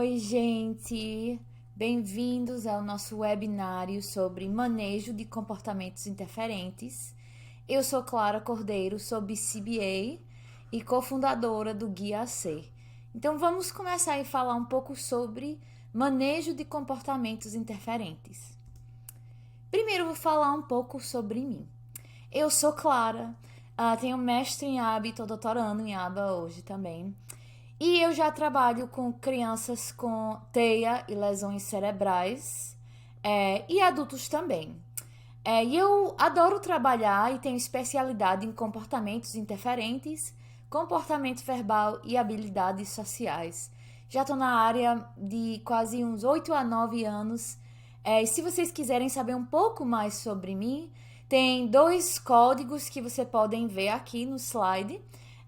Oi, gente! Bem-vindos ao nosso webinário sobre manejo de comportamentos interferentes. Eu sou Clara Cordeiro, sou BCBA e cofundadora do Guia AC. Então, vamos começar a falar um pouco sobre manejo de comportamentos interferentes. Primeiro, vou falar um pouco sobre mim. Eu sou Clara, tenho mestre em ABA e estou doutorando em ABA hoje também. E eu já trabalho com crianças com TEA e lesões cerebrais, e adultos também. E eu adoro trabalhar e tenho especialidade em comportamentos interferentes, comportamento verbal e habilidades sociais. Já estou na área de quase uns 8 a 9 anos. E se vocês quiserem saber um pouco mais sobre mim, tem 2 códigos que vocês podem ver aqui no slide.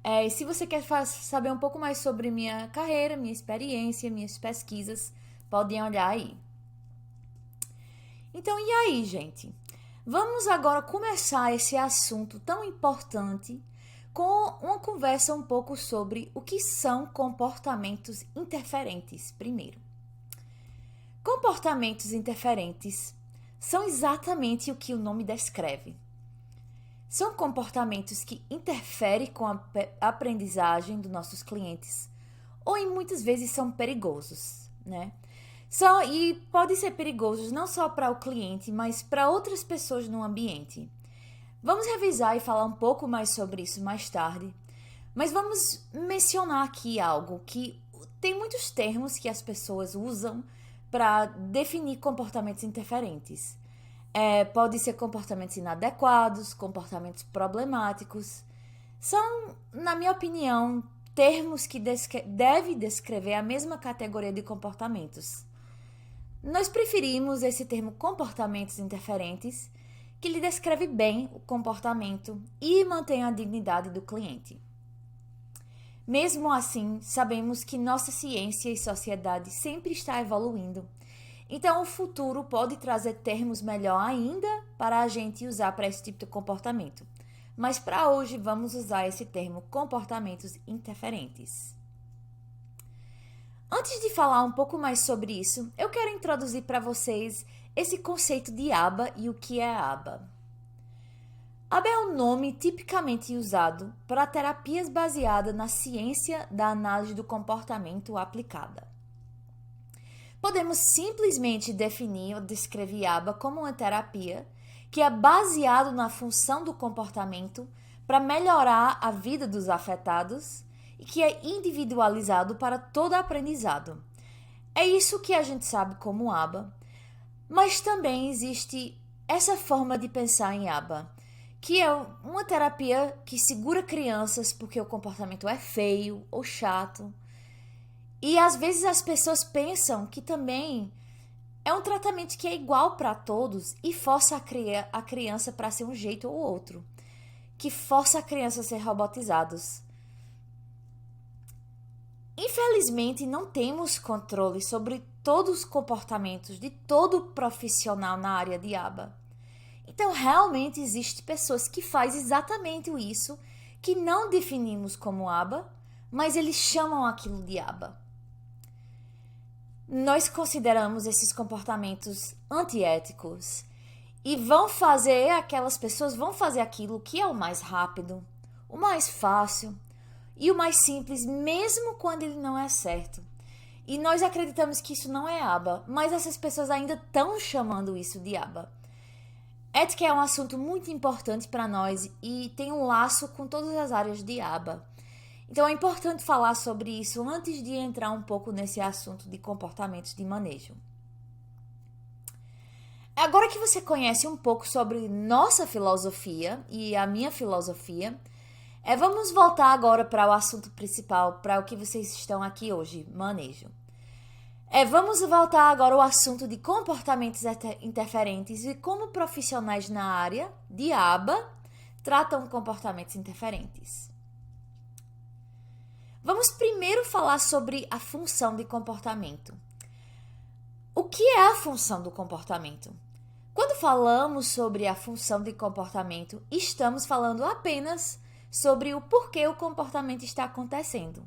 E se você quer saber um pouco mais sobre minha carreira, minha experiência, minhas pesquisas, podem olhar aí. Então, e aí, gente? Vamos agora começar esse assunto tão importante com uma conversa um pouco sobre o que são comportamentos interferentes, primeiro. Comportamentos interferentes são exatamente o que o nome descreve. São comportamentos que interferem com a aprendizagem dos nossos clientes ou muitas vezes são perigosos, né? E podem ser perigosos não só para o cliente, mas para outras pessoas no ambiente. Vamos revisar e falar um pouco mais sobre isso mais tarde, mas vamos mencionar aqui algo que tem muitos termos que as pessoas usam para definir comportamentos interferentes. Pode ser comportamentos inadequados, comportamentos problemáticos. São, na minha opinião, termos que devem descrever a mesma categoria de comportamentos. Nós preferimos esse termo comportamentos interferentes, que lhe descreve bem o comportamento e mantém a dignidade do cliente. Mesmo assim, sabemos que nossa ciência e sociedade sempre está evoluindo. Então, o futuro pode trazer termos melhor ainda para a gente usar para esse tipo de comportamento. Mas para hoje, vamos usar esse termo comportamentos interferentes. Antes de falar um pouco mais sobre isso, eu quero introduzir para vocês esse conceito de ABA e o que é ABA. ABA é um nome tipicamente usado para terapias baseadas na ciência da análise do comportamento aplicada. Podemos simplesmente definir ou descrever ABA como uma terapia que é baseada na função do comportamento para melhorar a vida dos afetados e que é individualizado para todo aprendizado. É isso que a gente sabe como ABA, mas também existe essa forma de pensar em ABA, que é uma terapia que segura crianças porque o comportamento é feio ou chato. E às vezes as pessoas pensam que também é um tratamento que é igual para todos e força a criança para ser um jeito ou outro, que força a criança a ser robotizados. Infelizmente, não temos controle sobre todos os comportamentos de todo profissional na área de ABA. Então, realmente existem pessoas que fazem exatamente isso, que não definimos como ABA, mas eles chamam aquilo de ABA. Nós consideramos esses comportamentos antiéticos e aquelas pessoas vão fazer aquilo que é o mais rápido, o mais fácil e o mais simples, mesmo quando ele não é certo. E nós acreditamos que isso não é ABA, mas essas pessoas ainda estão chamando isso de ABA. Ética é um assunto muito importante para nós e tem um laço com todas as áreas de ABA. Então é importante falar sobre isso antes de entrar um pouco nesse assunto de comportamentos de manejo. Agora que você conhece um pouco sobre nossa filosofia e a minha filosofia, vamos voltar agora para o assunto principal, para o que vocês estão aqui hoje, manejo. Vamos voltar agora ao assunto de comportamentos interferentes e como profissionais na área de ABA tratam comportamentos interferentes. Vamos primeiro falar sobre a função de comportamento. O que é a função do comportamento? Quando falamos sobre a função de comportamento, estamos falando apenas sobre o porquê o comportamento está acontecendo.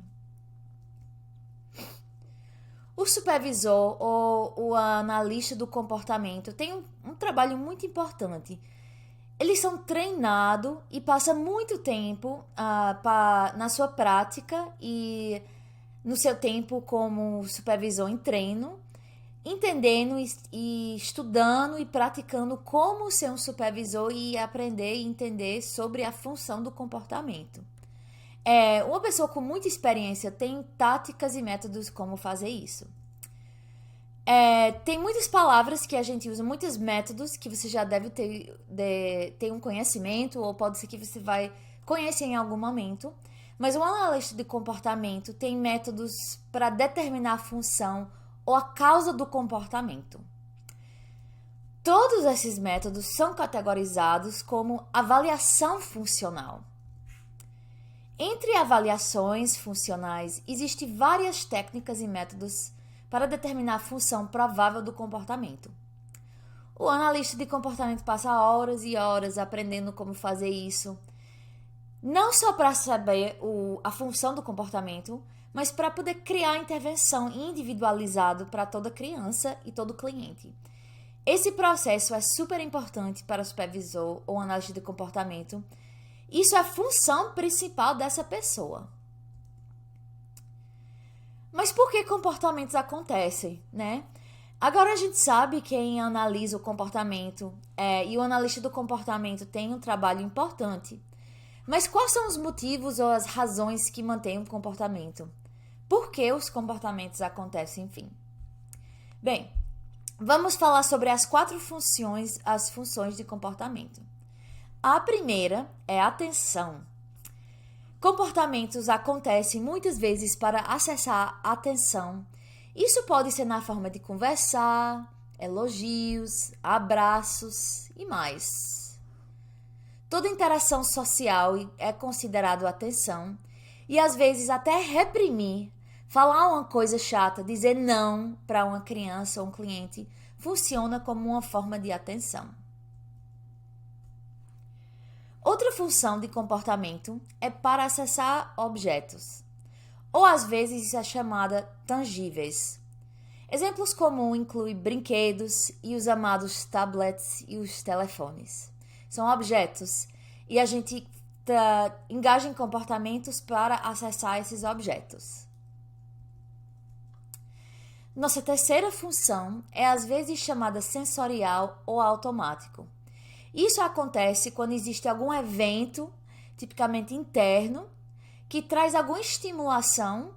O supervisor ou o analista do comportamento tem um trabalho muito importante. Eles são treinados e passam muito tempo na sua prática e no seu tempo como supervisor em treino, entendendo e estudando e praticando como ser um supervisor e aprender e entender sobre a função do comportamento. Uma pessoa com muita experiência tem táticas e métodos como fazer isso. Tem muitas palavras que a gente usa, muitos métodos que você já deve ter um conhecimento, ou pode ser que você vai conhecer em algum momento. Mas o analista de comportamento tem métodos para determinar a função ou a causa do comportamento. Todos esses métodos são categorizados como avaliação funcional. Entre avaliações funcionais, existem várias técnicas e métodos para determinar a função provável do comportamento. O analista de comportamento passa horas e horas aprendendo como fazer isso, não só para saber a função do comportamento, mas para poder criar intervenção individualizada para toda criança e todo cliente. Esse processo é super importante para o supervisor ou analista de comportamento. Isso é a função principal dessa pessoa. Mas por que comportamentos acontecem, né? Agora a gente sabe que quem analisa o comportamento e o analista do comportamento tem um trabalho importante. Mas quais são os motivos ou as razões que mantêm o comportamento? Por que os comportamentos acontecem, enfim? Bem, vamos falar sobre as funções de comportamento. A primeira é a atenção. Comportamentos acontecem muitas vezes para acessar a atenção. Isso pode ser na forma de conversar, elogios, abraços e mais. Toda interação social é considerado atenção e às vezes até reprimir, falar uma coisa chata, dizer não para uma criança ou um cliente funciona como uma forma de atenção. Outra função de comportamento é para acessar objetos, ou às vezes isso é chamada tangíveis. Exemplos comuns incluem brinquedos e os amados tablets e os telefones. São objetos e a gente engaja em comportamentos para acessar esses objetos. Nossa terceira função é às vezes chamada sensorial ou automático. Isso acontece quando existe algum evento, tipicamente interno, que traz alguma estimulação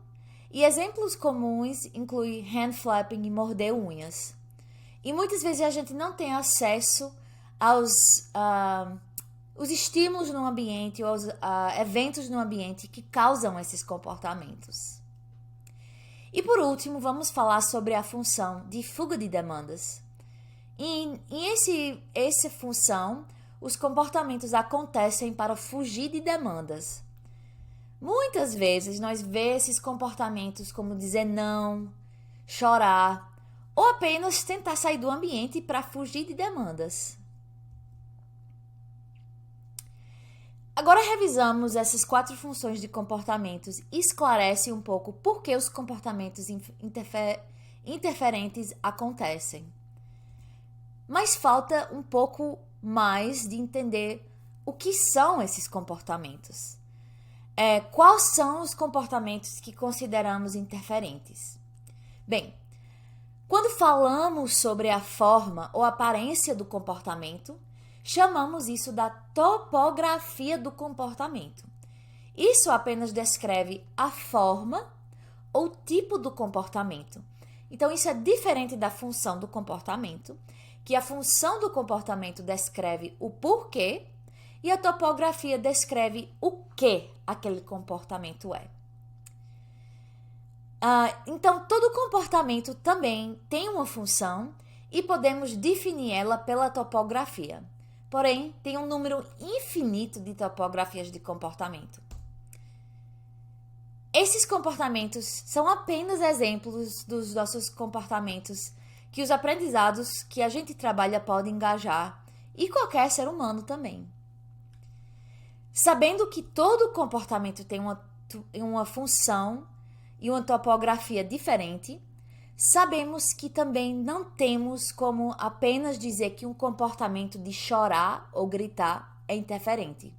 e exemplos comuns incluem hand flapping e morder unhas. E muitas vezes a gente não tem acesso aos os estímulos no ambiente ou aos eventos no ambiente que causam esses comportamentos. E por último, vamos falar sobre a função de fuga de demandas. Essa função, os comportamentos acontecem para fugir de demandas. Muitas vezes nós vemos esses comportamentos como dizer não, chorar ou apenas tentar sair do ambiente para fugir de demandas. Agora revisamos essas 4 funções de comportamentos e esclarece um pouco por que os comportamentos interferentes acontecem. Mas falta um pouco mais de entender o que são esses comportamentos. Quais são os comportamentos que consideramos interferentes? Bem, quando falamos sobre a forma ou aparência do comportamento, chamamos isso da topografia do comportamento. Isso apenas descreve a forma ou tipo do comportamento. Então, isso é diferente da função do comportamento, que a função do comportamento descreve o porquê e a topografia descreve o que aquele comportamento é. Então, todo comportamento também tem uma função e podemos definir ela pela topografia. Porém, tem um número infinito de topografias de comportamento. Esses comportamentos são apenas exemplos dos nossos comportamentos que os aprendizados que a gente trabalha podem engajar e qualquer ser humano também. Sabendo que todo comportamento tem uma função e uma topografia diferente, sabemos que também não temos como apenas dizer que um comportamento de chorar ou gritar é interferente.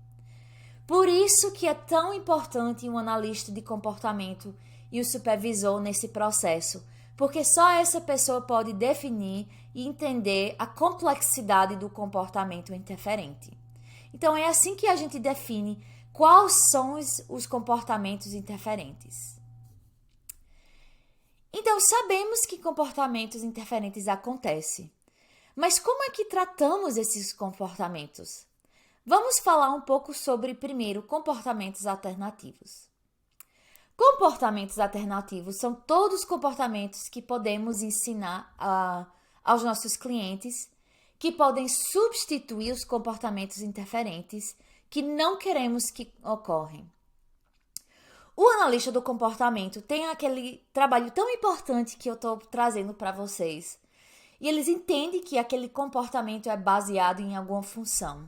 Por isso que é tão importante um analista de comportamento e o supervisor nesse processo, porque só essa pessoa pode definir e entender a complexidade do comportamento interferente. Então é assim que a gente define quais são os comportamentos interferentes. Então sabemos que comportamentos interferentes acontecem, mas como é que tratamos esses comportamentos? Vamos falar um pouco sobre, primeiro, comportamentos alternativos. Comportamentos alternativos são todos os comportamentos que podemos ensinar aos nossos clientes, que podem substituir os comportamentos interferentes que não queremos que ocorram. O analista do comportamento tem aquele trabalho tão importante que eu estou trazendo para vocês. E eles entendem que aquele comportamento é baseado em alguma função.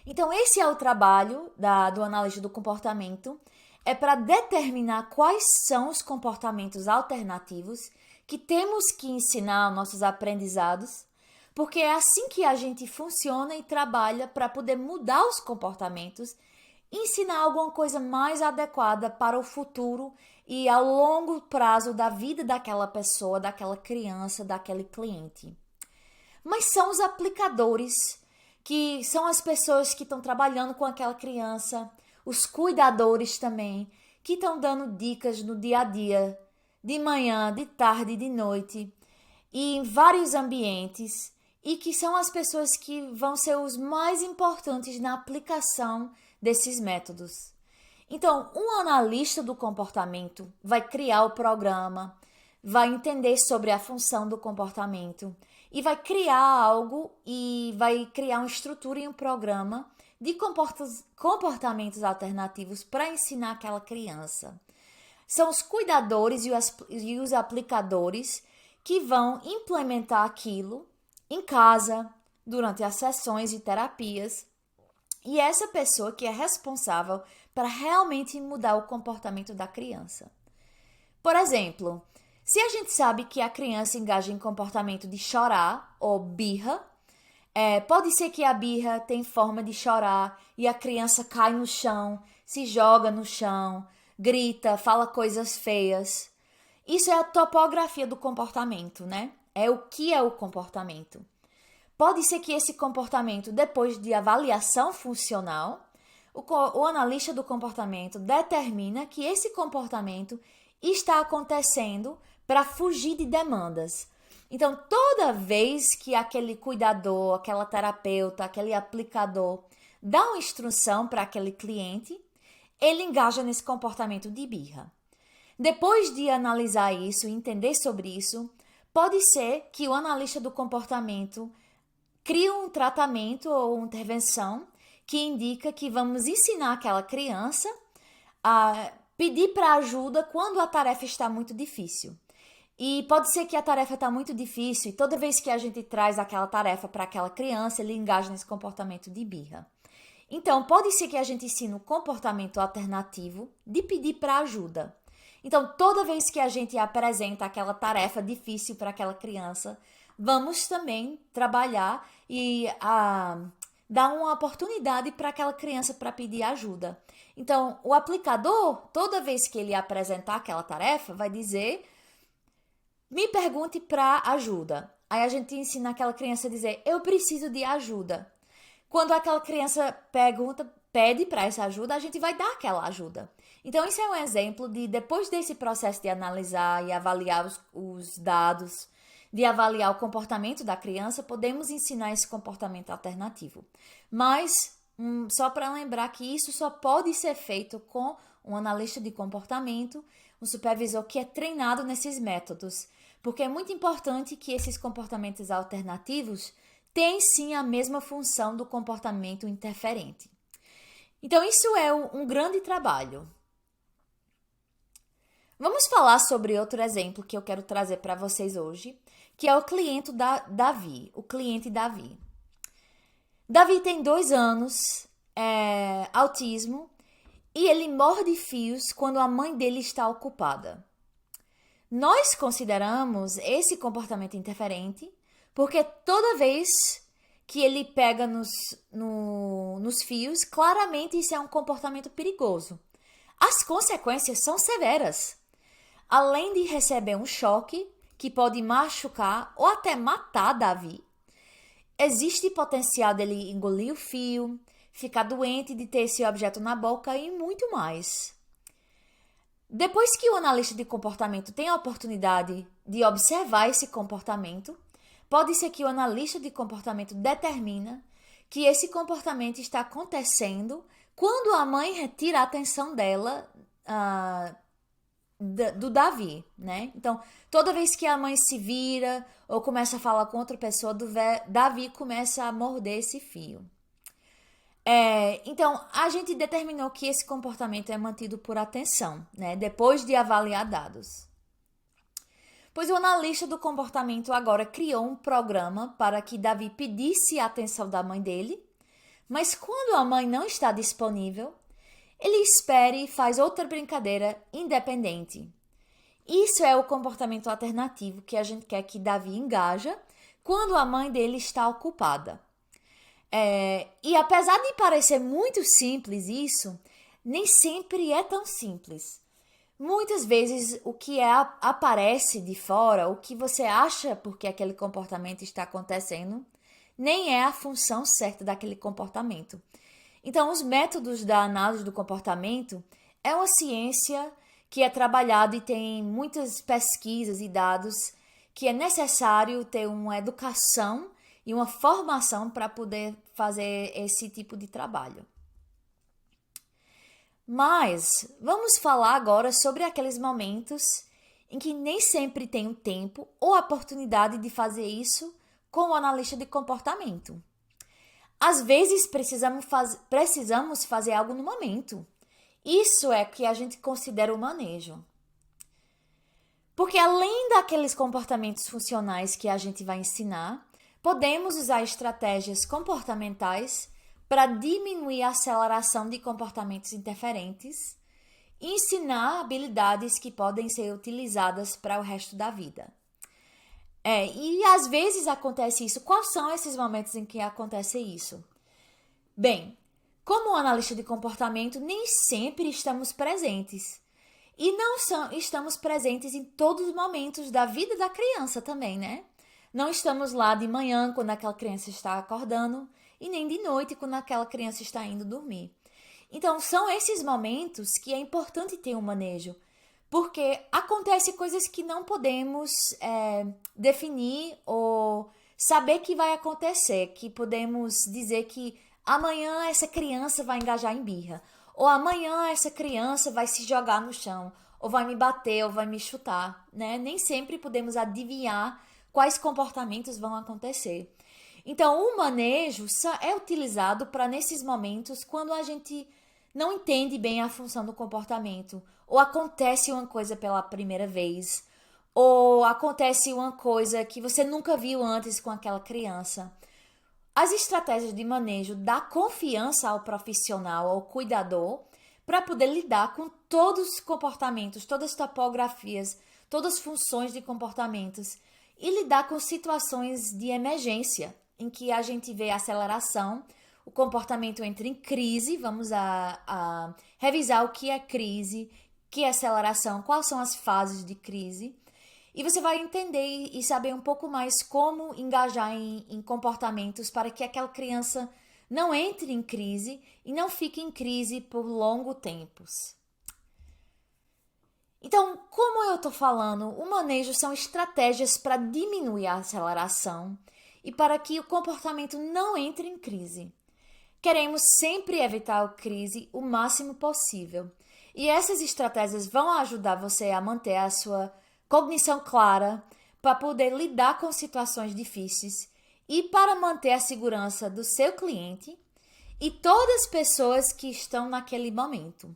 Então, esse é o trabalho do analista do comportamento, é para determinar quais são os comportamentos alternativos que temos que ensinar aos nossos aprendizados, porque é assim que a gente funciona e trabalha para poder mudar os comportamentos e ensinar alguma coisa mais adequada para o futuro e ao longo prazo da vida daquela pessoa, daquela criança, daquele cliente. Mas são os aplicadores, que são as pessoas que estão trabalhando com aquela criança, os cuidadores também, que estão dando dicas no dia a dia, de manhã, de tarde, de noite, e em vários ambientes, e que são as pessoas que vão ser os mais importantes na aplicação desses métodos. Então, um analista do comportamento vai criar o programa, vai entender sobre a função do comportamento e vai criar algo e vai criar uma estrutura e um programa de comportamentos alternativos para ensinar aquela criança. São os cuidadores e os aplicadores que vão implementar aquilo em casa, durante as sessões de terapias. E essa pessoa que é responsável para realmente mudar o comportamento da criança. Por exemplo, se a gente sabe que a criança engaja em comportamento de chorar ou birra, pode ser que a birra tem forma de chorar e a criança cai no chão, se joga no chão, grita, fala coisas feias. Isso é a topografia do comportamento, né? É o que é o comportamento. Pode ser que esse comportamento, depois de avaliação funcional, o analista do comportamento determina que esse comportamento está acontecendo para fugir de demandas. Então, toda vez que aquele cuidador, aquela terapeuta, aquele aplicador dá uma instrução para aquele cliente, ele engaja nesse comportamento de birra. Depois de analisar isso e entender sobre isso, pode ser que o analista do comportamento crie um tratamento ou uma intervenção que indica que vamos ensinar aquela criança a pedir para ajuda quando a tarefa está muito difícil. E pode ser que a tarefa está muito difícil e toda vez que a gente traz aquela tarefa para aquela criança, ele engaja nesse comportamento de birra. Então, pode ser que a gente ensine um comportamento alternativo de pedir para ajuda. Então, toda vez que a gente apresenta aquela tarefa difícil para aquela criança, vamos também trabalhar e dar uma oportunidade para aquela criança para pedir ajuda. Então, o aplicador, toda vez que ele apresentar aquela tarefa, vai dizer: me pergunte para ajuda. Aí a gente ensina aquela criança a dizer: eu preciso de ajuda. Quando aquela criança pede para essa ajuda, a gente vai dar aquela ajuda. Então, isso é um exemplo de, depois desse processo de analisar e avaliar os dados, de avaliar o comportamento da criança, podemos ensinar esse comportamento alternativo. Mas, só para lembrar que isso só pode ser feito com um analista de comportamento, um supervisor que é treinado nesses métodos, porque é muito importante que esses comportamentos alternativos tenham sim a mesma função do comportamento interferente. Então, isso é um grande trabalho. Vamos falar sobre outro exemplo que eu quero trazer para vocês hoje, que é o cliente Davi, o cliente Davi. Davi tem 2 anos, autismo, e ele morde fios quando a mãe dele está ocupada. Nós consideramos esse comportamento interferente porque toda vez que ele pega nos fios, claramente isso é um comportamento perigoso. As consequências são severas. Além de receber um choque que pode machucar ou até matar Davi, existe potencial dele engolir o fio, ficar doente de ter esse objeto na boca e muito mais. Depois que o analista de comportamento tem a oportunidade de observar esse comportamento, pode ser que o analista de comportamento determina que esse comportamento está acontecendo quando a mãe retira a atenção dela do Davi, né? Então, toda vez que a mãe se vira ou começa a falar com outra pessoa, Davi começa a morder esse fio. Então, a gente determinou que esse comportamento é mantido por atenção, né? Depois de avaliar dados. Pois o analista do comportamento agora criou um programa para que Davi pedisse a atenção da mãe dele, mas quando a mãe não está disponível, ele espera e faz outra brincadeira independente. Isso é o comportamento alternativo que a gente quer que Davi engaja quando a mãe dele está ocupada. E apesar de parecer muito simples isso, nem sempre é tão simples. Muitas vezes o que aparece de fora, o que você acha porque aquele comportamento está acontecendo, nem é a função certa daquele comportamento. Então, os métodos da análise do comportamento é uma ciência que é trabalhada e tem muitas pesquisas e dados que é necessário ter uma educação e uma formação para poder fazer esse tipo de trabalho. Mas vamos falar agora sobre aqueles momentos em que nem sempre tem o tempo ou a oportunidade de fazer isso com o analista de comportamento. Às vezes precisamos fazer algo no momento. Isso é que a gente considera o manejo. Porque além daqueles comportamentos funcionais que a gente vai ensinar, podemos usar estratégias comportamentais para diminuir a aceleração de comportamentos interferentes e ensinar habilidades que podem ser utilizadas para o resto da vida. E às vezes acontece isso. Quais são esses momentos em que acontece isso? Bem, como analista de comportamento, nem sempre estamos presentes. E não estamos presentes em todos os momentos da vida da criança também, né? Não estamos lá de manhã, quando aquela criança está acordando, e nem de noite, quando aquela criança está indo dormir. Então, são esses momentos que é importante ter um manejo, porque acontecem coisas que não podemos definir ou saber que vai acontecer, que podemos dizer que amanhã essa criança vai engajar em birra, ou amanhã essa criança vai se jogar no chão, ou vai me bater, ou vai me chutar, né? Nem sempre podemos adivinhar quais comportamentos vão acontecer. Então, o manejo é utilizado para nesses momentos quando a gente não entende bem a função do comportamento, ou acontece uma coisa pela primeira vez, ou acontece uma coisa que você nunca viu antes com aquela criança. As estratégias de manejo dão confiança ao profissional, ao cuidador, para poder lidar com todos os comportamentos, todas as topografias, todas as funções de comportamentos e lidar com situações de emergência, em que a gente vê aceleração, o comportamento entra em crise. Vamos a revisar o que é crise, o que é aceleração, quais são as fases de crise. E você vai entender e saber um pouco mais como engajar em comportamentos para que aquela criança não entre em crise e não fique em crise por longos tempos. Então, como eu estou falando, o manejo são estratégias para diminuir a aceleração e para que o comportamento não entre em crise. Queremos sempre evitar a crise o máximo possível. E essas estratégias vão ajudar você a manter a sua cognição clara para poder lidar com situações difíceis e para manter a segurança do seu cliente e todas as pessoas que estão naquele momento.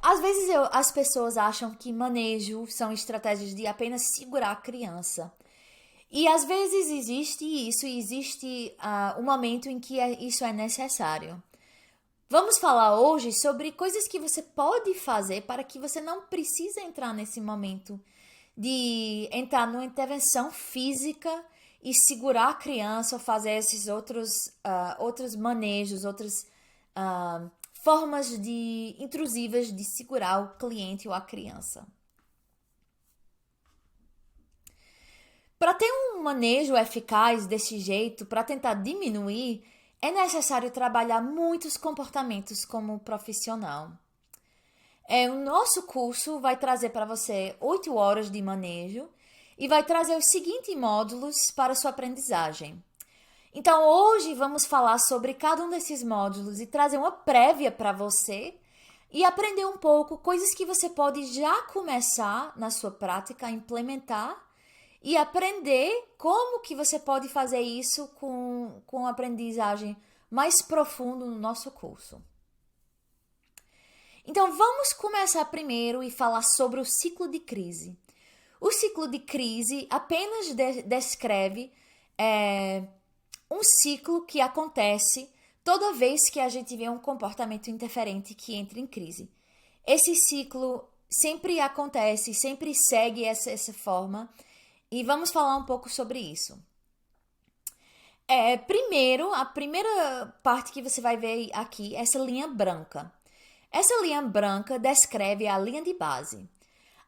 Às vezes as pessoas acham que manejo são estratégias de apenas segurar a criança. E às vezes existe um momento em que isso é necessário. Vamos falar hoje sobre coisas que você pode fazer para que você não precise entrar nesse momento de entrar numa intervenção física e segurar a criança ou fazer esses outros manejos, outras formas intrusivas de segurar o cliente ou a criança. Para ter um manejo eficaz desse jeito, para tentar diminuir, é necessário trabalhar muitos comportamentos como profissional. O nosso curso vai trazer para você 8 horas de manejo e vai trazer os seguintes módulos para sua aprendizagem. Então, hoje vamos falar sobre cada um desses módulos e trazer uma prévia para você e aprender um pouco coisas que você pode já começar na sua prática a implementar e aprender como que você pode fazer isso com aprendizagem mais profunda no nosso curso. Então, vamos começar primeiro e falar sobre o ciclo de crise. O ciclo de crise apenas descreve um ciclo que acontece toda vez que a gente vê um comportamento interferente que entra em crise. Esse ciclo sempre acontece, sempre segue essa forma, e vamos falar um pouco sobre isso. Primeiro, a primeira parte que você vai ver aqui é essa linha branca. Essa linha branca descreve a linha de base.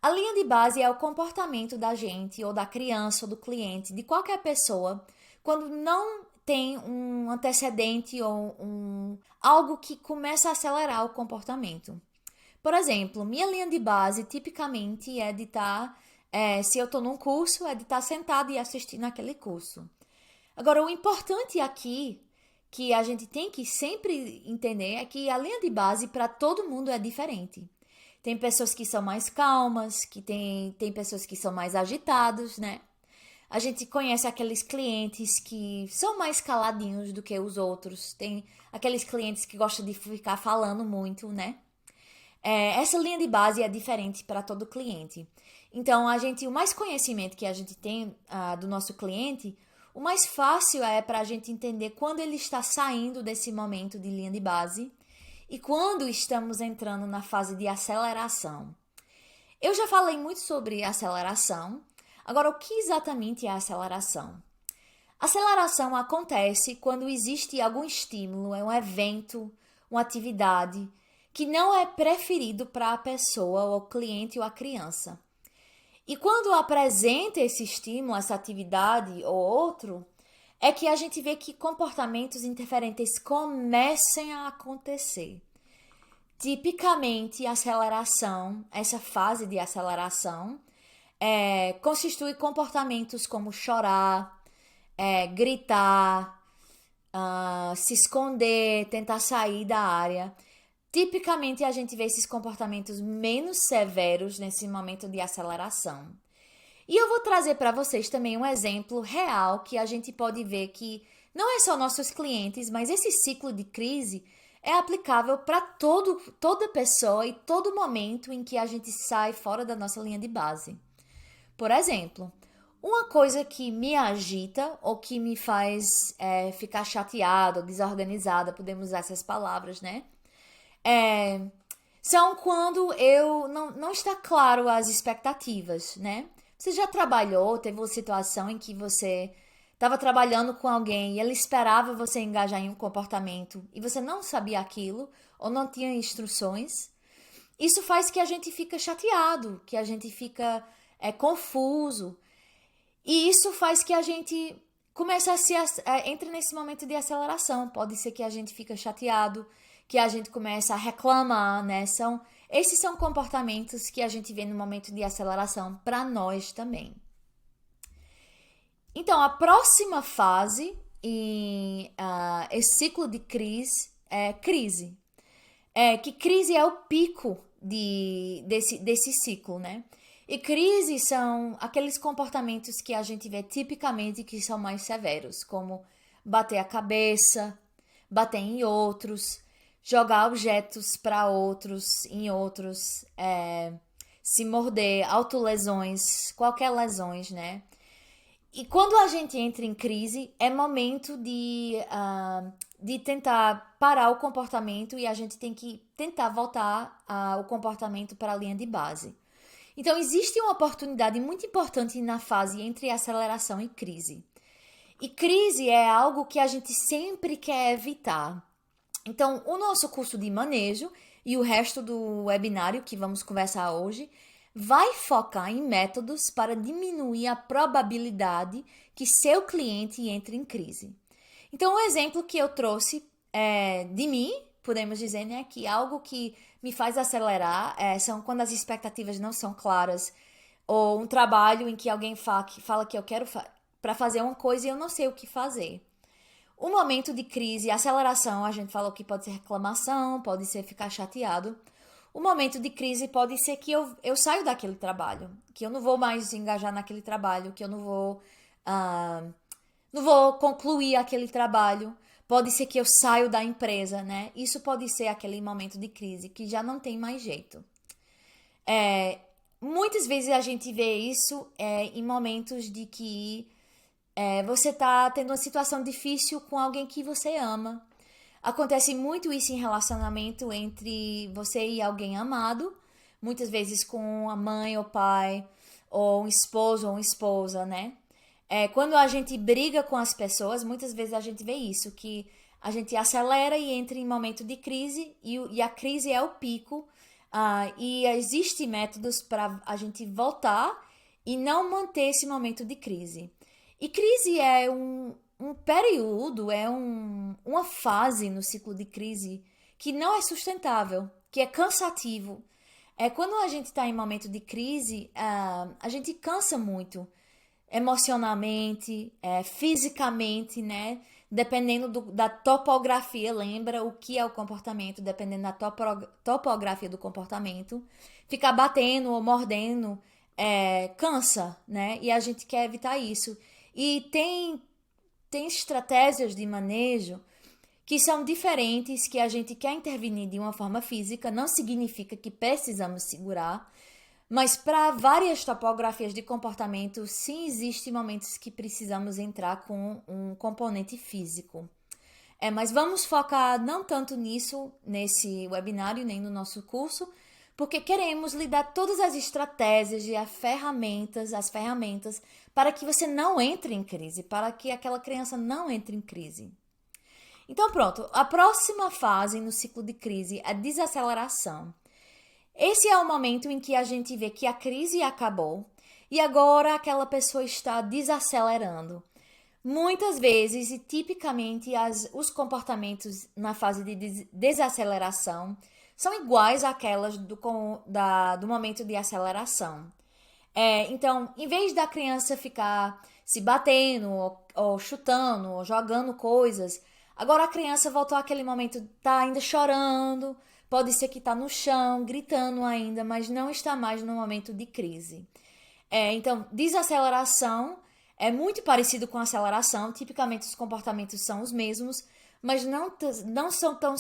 A linha de base é o comportamento da gente, ou da criança, ou do cliente, de qualquer pessoa, quando não tem um antecedente ou algo que começa a acelerar o comportamento. Por exemplo, minha linha de base tipicamente é de estar, se eu estou num curso, é de estar sentado e assistindo aquele curso. Agora, o importante aqui, que a gente tem que sempre entender, é que a linha de base para todo mundo é diferente. Tem pessoas que são mais calmas, que tem pessoas que são mais agitadas, né? A gente conhece aqueles clientes que são mais caladinhos do que os outros. Tem aqueles clientes que gostam de ficar falando muito, né? Essa linha de base é diferente para todo cliente. Então, o mais conhecimento que a gente tem do nosso cliente, o mais fácil é para a gente entender quando ele está saindo desse momento de linha de base e quando estamos entrando na fase de aceleração. Eu já falei muito sobre aceleração. Agora, o que exatamente é aceleração? Aceleração acontece quando existe algum estímulo, um evento, uma atividade que não é preferido para a pessoa, ou o cliente ou a criança. E quando apresenta esse estímulo, essa atividade ou outro, é que a gente vê que comportamentos interferentes comecem a acontecer. Tipicamente, aceleração, essa fase de aceleração, constitui comportamentos como chorar, gritar, se esconder, tentar sair da área. Tipicamente, a gente vê esses comportamentos menos severos nesse momento de aceleração. E eu vou trazer para vocês também um exemplo real que a gente pode ver que não é só nossos clientes, mas esse ciclo de crise é aplicável para toda pessoa e todo momento em que a gente sai fora da nossa linha de base. Por exemplo, uma coisa que me agita ou que me faz ficar chateada ou desorganizada, podemos usar essas palavras, né? São quando eu não está claro as expectativas, né? Você já trabalhou, teve uma situação em que você estava trabalhando com alguém e ele esperava você engajar em um comportamento e você não sabia aquilo ou não tinha instruções? Isso faz que a gente fica chateado, que a gente fica confuso. E isso faz que a gente comece entre nesse momento de aceleração. Pode ser que a gente fica chateado, que a gente começa a reclamar, né? Esses são comportamentos que a gente vê no momento de aceleração para nós também. Então, a próxima fase em esse ciclo de crise é crise. Que crise é o pico desse ciclo, né? E crises são aqueles comportamentos que a gente vê tipicamente que são mais severos, como bater a cabeça, bater em outros, jogar objetos para outros, em outros, se morder, autolesões, qualquer lesões, né? E quando a gente entra em crise, é momento de tentar parar o comportamento e a gente tem que tentar voltar o comportamento para a linha de base. Então, existe uma oportunidade muito importante na fase entre aceleração e crise. E crise é algo que a gente sempre quer evitar. Então, o nosso curso de manejo e o resto do webinário que vamos conversar hoje vai focar em métodos para diminuir a probabilidade que seu cliente entre em crise. Então, um exemplo que eu trouxe de mim, podemos dizer, né, que algo que me faz acelerar são quando as expectativas não são claras, ou um trabalho em que alguém fala que eu quero para fazer uma coisa e eu não sei o que fazer. O momento de crise, aceleração, a gente falou que pode ser reclamação, pode ser ficar chateado. O momento de crise pode ser que eu saio daquele trabalho, que eu não vou mais engajar naquele trabalho, que eu não vou concluir aquele trabalho. Pode ser que eu saio da empresa, né? Isso pode ser aquele momento de crise que já não tem mais jeito. Muitas vezes a gente vê isso em momentos de que você tá tendo uma situação difícil com alguém que você ama. Acontece muito isso em relacionamento entre você e alguém amado, muitas vezes com a mãe ou pai, ou um esposo ou uma esposa, né? Quando a gente briga com as pessoas, muitas vezes a gente vê isso, que a gente acelera e entra em momento de crise, e a crise é o pico, e existem métodos para a gente voltar e não manter esse momento de crise. E crise é um período, uma fase no ciclo de crise que não é sustentável, que é cansativo. Quando a gente está em momento de crise, a gente cansa muito, emocionalmente, fisicamente, né? Dependendo da topografia, lembra o que é o comportamento, dependendo da topografia do comportamento. Ficar batendo ou mordendo cansa, né? E a gente quer evitar isso. E tem estratégias de manejo que são diferentes, que a gente quer intervenir de uma forma física, não significa que precisamos segurar, mas para várias topografias de comportamento, sim, existem momentos que precisamos entrar com um componente físico. Mas vamos focar não tanto nisso, nesse webinário, nem no nosso curso, porque queremos lhe dar todas as estratégias e as ferramentas para que você não entre em crise, para que aquela criança não entre em crise. Então pronto, a próxima fase no ciclo de crise é a desaceleração. Esse é o momento em que a gente vê que a crise acabou e agora aquela pessoa está desacelerando. Muitas vezes e tipicamente os comportamentos na fase de desaceleração são iguais àquelas do momento de aceleração. Então, em vez da criança ficar se batendo, ou chutando, ou jogando coisas, agora a criança voltou àquele momento, tá ainda chorando, pode ser que tá no chão, gritando ainda, mas não está mais no momento de crise. Então, desaceleração é muito parecido com aceleração, tipicamente os comportamentos são os mesmos, mas não são tão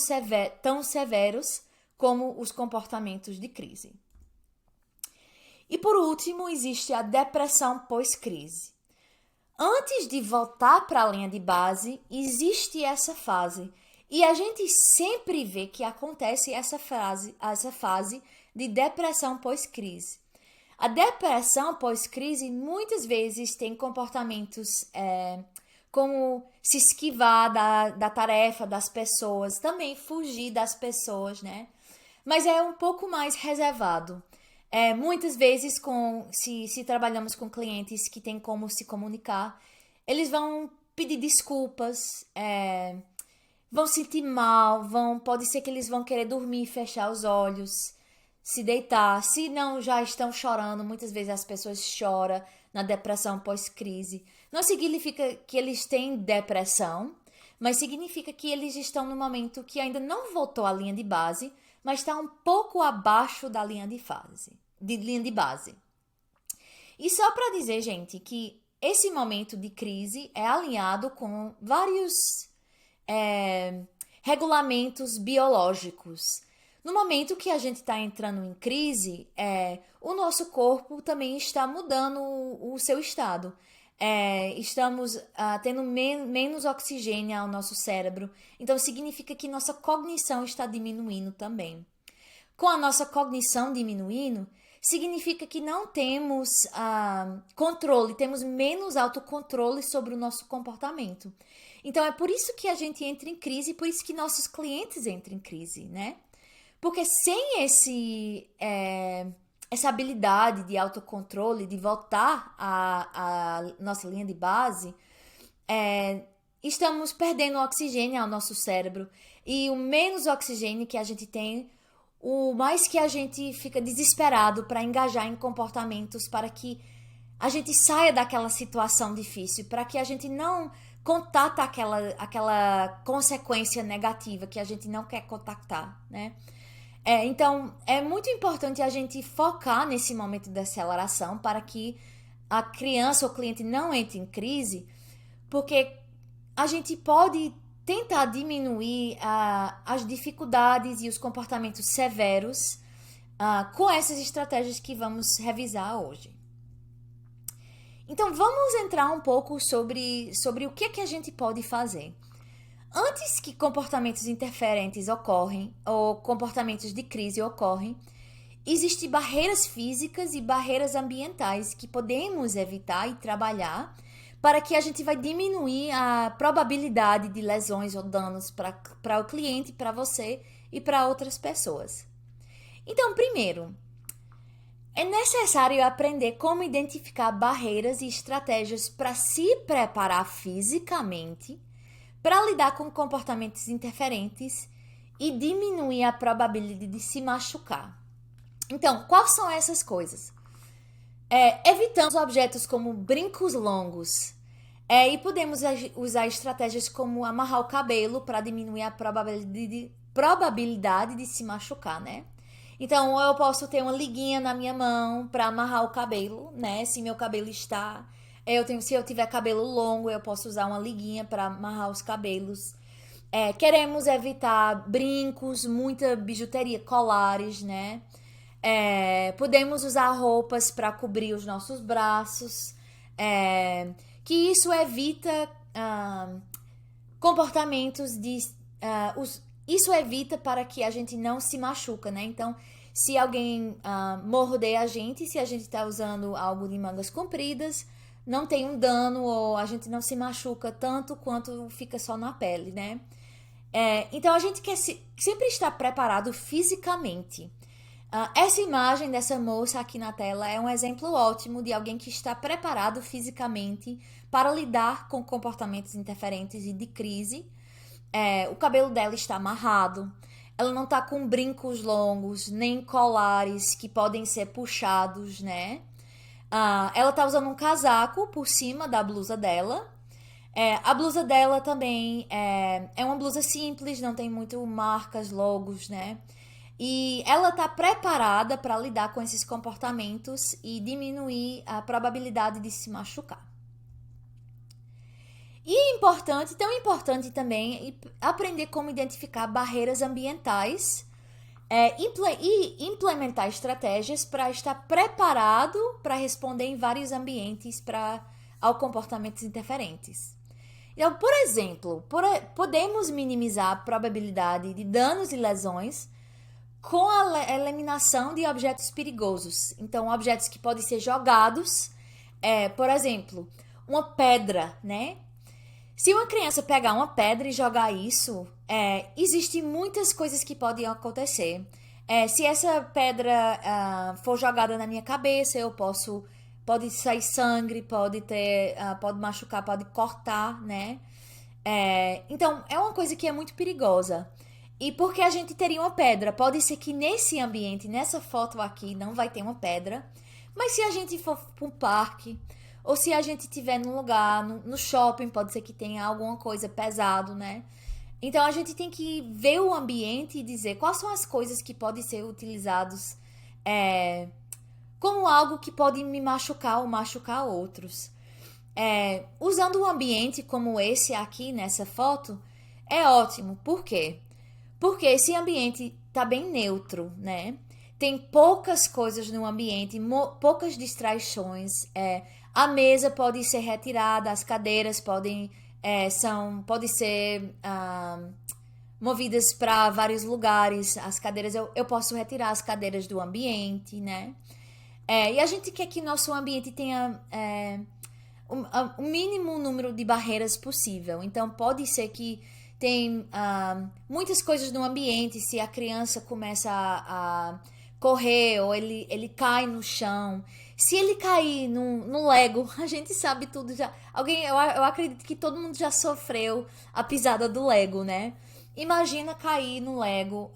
severos como os comportamentos de crise. E por último, existe a depressão pós-crise. Antes de voltar para a linha de base, existe essa fase. E a gente sempre vê que acontece essa fase de depressão pós-crise. A depressão pós-crise muitas vezes tem comportamentos como se esquivar da tarefa das pessoas, também fugir das pessoas, né? Mas é um pouco mais reservado. Muitas vezes, se trabalhamos com clientes que têm como se comunicar, eles vão pedir desculpas, vão sentir mal, pode ser que eles vão querer dormir, fechar os olhos, se deitar. Se não já estão chorando, muitas vezes as pessoas choram na depressão pós-crise. Não significa que eles têm depressão, mas significa que eles estão no momento que ainda não voltou à linha de base, mas está um pouco abaixo da linha de base. E só para dizer, gente, que esse momento de crise é alinhado com vários regulamentos biológicos. No momento que a gente está entrando em crise, o nosso corpo também está mudando o seu estado. estamos tendo menos oxigênio ao nosso cérebro, então significa que nossa cognição está diminuindo também. Com a nossa cognição diminuindo, significa que não temos controle, temos menos autocontrole sobre o nosso comportamento. Então é por isso que a gente entra em crise, por isso que nossos clientes entram em crise, né? Porque sem essa habilidade de autocontrole, de voltar à nossa linha de base, estamos perdendo oxigênio ao nosso cérebro. E o menos oxigênio que a gente tem, o mais que a gente fica desesperado para engajar em comportamentos para que a gente saia daquela situação difícil, para que a gente não contata aquela consequência negativa que a gente não quer contactar, né? Então, é muito importante a gente focar nesse momento de aceleração para que a criança ou o cliente não entre em crise, porque a gente pode tentar diminuir as dificuldades e os comportamentos severos com essas estratégias que vamos revisar hoje. Então, vamos entrar um pouco sobre o que a gente pode fazer. Antes que comportamentos interferentes ocorrem ou comportamentos de crise ocorrem, existem barreiras físicas e barreiras ambientais que podemos evitar e trabalhar para que a gente vai diminuir a probabilidade de lesões ou danos para o cliente, para você e para outras pessoas. Então, primeiro, é necessário aprender como identificar barreiras e estratégias para se preparar fisicamente para lidar com comportamentos interferentes e diminuir a probabilidade de se machucar. Então, quais são essas coisas? Evitamos objetos como brincos longos. E podemos usar estratégias como amarrar o cabelo para diminuir a probabilidade de se machucar, né? Então, eu posso ter uma liguinha na minha mão para amarrar o cabelo, né? Se meu cabelo está... se eu tiver cabelo longo, eu posso usar uma liguinha para amarrar os cabelos. Queremos evitar brincos, muita bijuteria, colares, né? Podemos usar roupas para cobrir os nossos braços. Que isso evita comportamentos de... isso evita para que a gente não se machuca, né? Então, se alguém morder a gente, se a gente está usando algo de mangas compridas, não tem um dano ou a gente não se machuca tanto quanto fica só na pele, né? Então, a gente quer sempre estar preparado fisicamente. Essa imagem dessa moça aqui na tela é um exemplo ótimo de alguém que está preparado fisicamente para lidar com comportamentos interferentes e de crise. O cabelo dela está amarrado, ela não está com brincos longos, nem colares que podem ser puxados, né? Ela está usando um casaco por cima da blusa dela. A blusa dela também é uma blusa simples, não tem muito marcas, logos, né? E ela está preparada para lidar com esses comportamentos e diminuir a probabilidade de se machucar. E tão importante também aprender como identificar barreiras ambientais e implementar estratégias para estar preparado para responder em vários ambientes ao comportamentos interferentes. Então, por exemplo, podemos minimizar a probabilidade de danos e lesões com a eliminação de objetos perigosos. Então, objetos que podem ser jogados, por exemplo, uma pedra, né? Se uma criança pegar uma pedra e jogar isso, existem muitas coisas que podem acontecer. Se essa pedra for jogada na minha cabeça, pode sair sangue, pode machucar, pode cortar, né? Então, é uma coisa que é muito perigosa. E porque a gente teria uma pedra, pode ser que nesse ambiente, nessa foto aqui, não vai ter uma pedra. Mas se a gente for para um parque, ou se a gente estiver num lugar, no shopping, pode ser que tenha alguma coisa pesado, né? Então, a gente tem que ver o ambiente e dizer quais são as coisas que podem ser utilizadas como algo que pode me machucar ou machucar outros. Usando um ambiente como esse aqui, nessa foto, é ótimo. Por quê? Porque esse ambiente está bem neutro, né? tem poucas coisas no ambiente, poucas distrações. A mesa pode ser retirada, as cadeiras podem ser movidas para vários lugares. As cadeiras, eu posso retirar as cadeiras do ambiente, né? E a gente quer que nosso ambiente tenha o mínimo número de barreiras possível. Então, pode ser que tem muitas coisas no ambiente. Se a criança começa a correr ou ele cai no chão. Se ele cair no Lego, a gente sabe tudo já. Eu acredito que todo mundo já sofreu a pisada do Lego, né? Imagina cair no Lego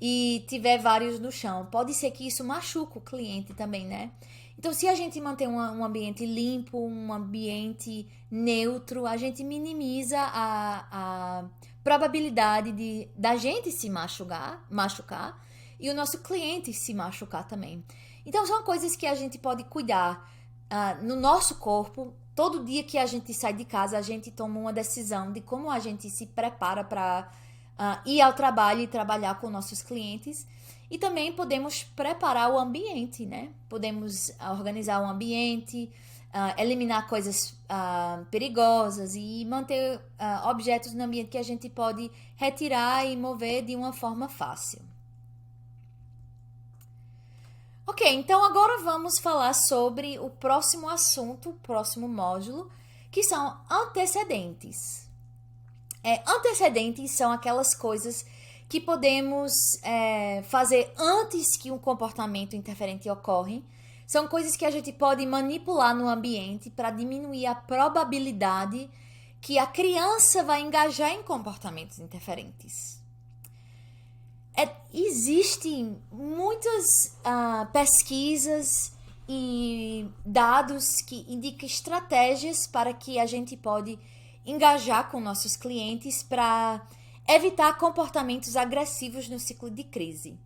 e tiver vários no chão. Pode ser que isso machuque o cliente também, né? Então, se a gente manter um ambiente limpo, um ambiente neutro, a gente minimiza a probabilidade da gente se machucar e o nosso cliente se machucar também. Então, são coisas que a gente pode cuidar no nosso corpo. Todo dia que a gente sai de casa, a gente toma uma decisão de como a gente se prepara para ir ao trabalho e trabalhar com nossos clientes. E também podemos preparar o ambiente, né? Podemos organizar o ambiente, eliminar coisas perigosas e manter objetos no ambiente que a gente pode retirar e mover de uma forma fácil. Ok, então agora vamos falar sobre o próximo assunto, o próximo módulo, que são antecedentes. Antecedentes são aquelas coisas que podemos fazer antes que um comportamento interferente ocorra. São coisas que a gente pode manipular no ambiente para diminuir a probabilidade que a criança vai engajar em comportamentos interferentes. Existem muitas pesquisas e dados que indicam estratégias para que a gente pode engajar com nossos clientes para evitar comportamentos agressivos no ciclo de crise.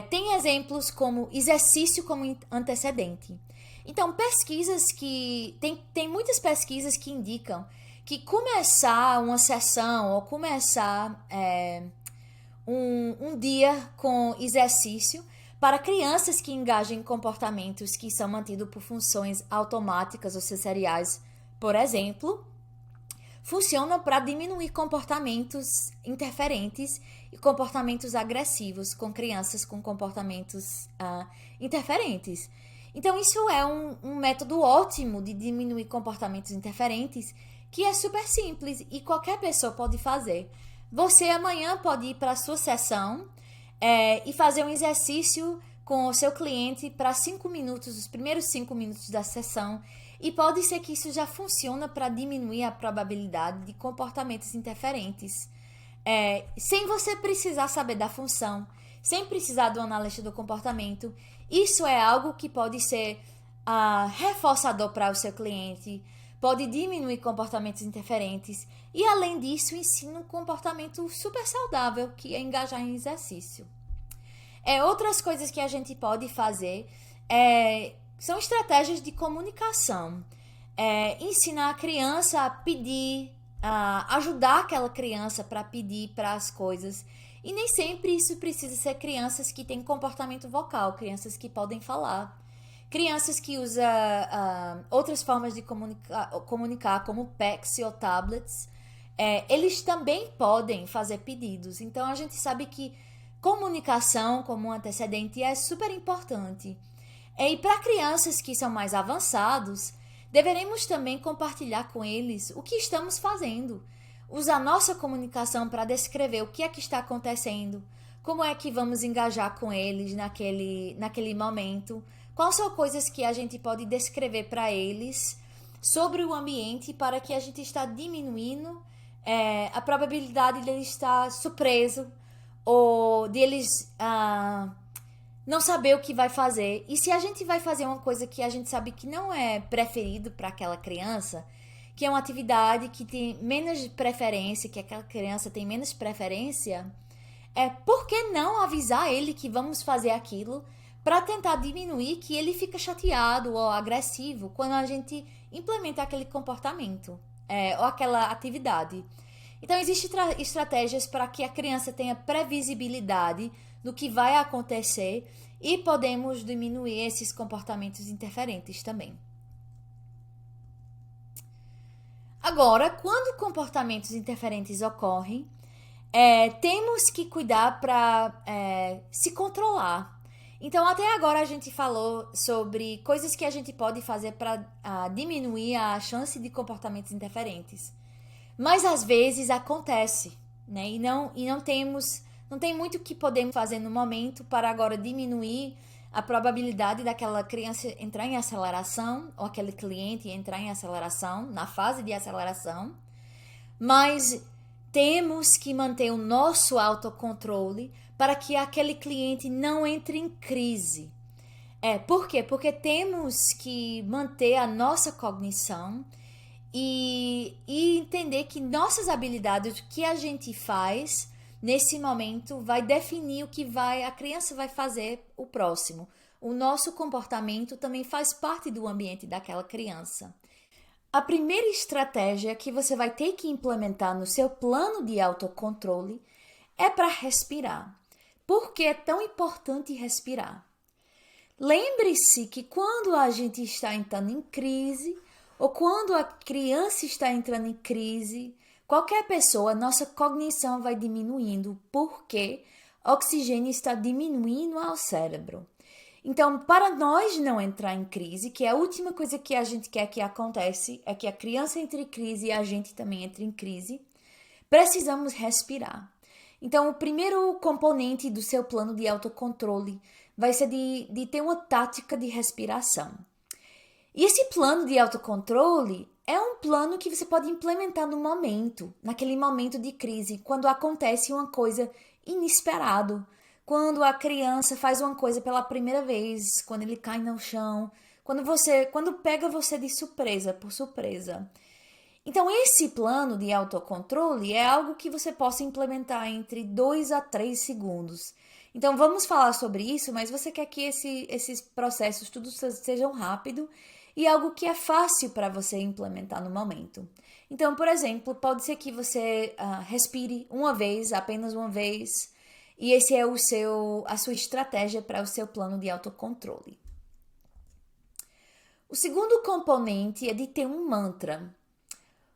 Tem exemplos como exercício como antecedente. Então, tem muitas pesquisas que indicam que começar uma sessão ou começar um dia com exercício para crianças que engajam em comportamentos que são mantidos por funções automáticas ou sensoriais, por exemplo, funcionam para diminuir comportamentos interferentes e comportamentos agressivos com crianças com comportamentos interferentes. Então, isso é um método ótimo de diminuir comportamentos interferentes, que é super simples e qualquer pessoa pode fazer. Você amanhã pode ir para a sua sessão e fazer um exercício com o seu cliente para 5 minutos, os primeiros 5 minutos da sessão. E pode ser que isso já funcione para diminuir a probabilidade de comportamentos interferentes. Sem você precisar saber da função, sem precisar do analista do comportamento. Isso é algo que pode ser reforçador para o seu cliente, pode diminuir comportamentos interferentes e, além disso, ensina um comportamento super saudável, que é engajar em exercício. Outras coisas que a gente pode fazer são estratégias de comunicação. Ensinar a criança a pedir, ajudar aquela criança para pedir para as coisas. E nem sempre isso precisa ser crianças que têm comportamento vocal, crianças que podem falar. Crianças que usam outras formas de comunicar, como PECs ou tablets, eles também podem fazer pedidos. Então, a gente sabe que comunicação como um antecedente é super importante. E para crianças que são mais avançados, deveremos também compartilhar com eles o que estamos fazendo. Usar nossa comunicação para descrever o que é que está acontecendo, como é que vamos engajar com eles naquele momento. Quais são coisas que a gente pode descrever para eles sobre o ambiente para que a gente está diminuindo a probabilidade de eles estar surpreso ou de eles não saber o que vai fazer. E se a gente vai fazer uma coisa que a gente sabe que não é preferido para aquela criança, que é uma atividade que tem menos preferência, que aquela criança tem menos preferência, por que não avisar ele que vamos fazer aquilo para tentar diminuir que ele fica chateado ou agressivo quando a gente implementa aquele comportamento ou aquela atividade. Então, existem estratégias para que a criança tenha previsibilidade do que vai acontecer e podemos diminuir esses comportamentos interferentes também. Agora, quando comportamentos interferentes ocorrem, temos que cuidar para se controlar. Então, até agora a gente falou sobre coisas que a gente pode fazer para diminuir a chance de comportamentos interferentes. Mas às vezes acontece, né? E não tem muito que podemos fazer no momento para agora diminuir a probabilidade daquela criança entrar em aceleração ou aquele cliente entrar em aceleração, na fase de aceleração. Mas temos que manter o nosso autocontrole para que aquele cliente não entre em crise. Por quê? Porque temos que manter a nossa cognição e entender que nossas habilidades, o que a gente faz nesse momento, vai definir o que a criança vai fazer o próximo. O nosso comportamento também faz parte do ambiente daquela criança. A primeira estratégia que você vai ter que implementar no seu plano de autocontrole é para respirar. Por que é tão importante respirar? Lembre-se que quando a gente está entrando em crise, ou quando a criança está entrando em crise, qualquer pessoa, nossa cognição vai diminuindo, porque o oxigênio está diminuindo ao cérebro. Então, para nós não entrar em crise, que é a última coisa que a gente quer que aconteça, é que a criança entre em crise e a gente também entre em crise, precisamos respirar. Então, o primeiro componente do seu plano de autocontrole vai ser de ter uma tática de respiração. E esse plano de autocontrole é um plano que você pode implementar no momento, naquele momento de crise, quando acontece uma coisa inesperada, quando a criança faz uma coisa pela primeira vez, quando ele cai no chão, quando pega você de surpresa, por surpresa. Então, esse plano de autocontrole é algo que você possa implementar entre 2 a 3 segundos. Então, vamos falar sobre isso, mas você quer que esses processos tudo sejam rápido e algo que é fácil para você implementar no momento. Então, por exemplo, pode ser que você respire uma vez, apenas uma vez, e esse é a sua estratégia para o seu plano de autocontrole. O segundo componente é de ter um mantra.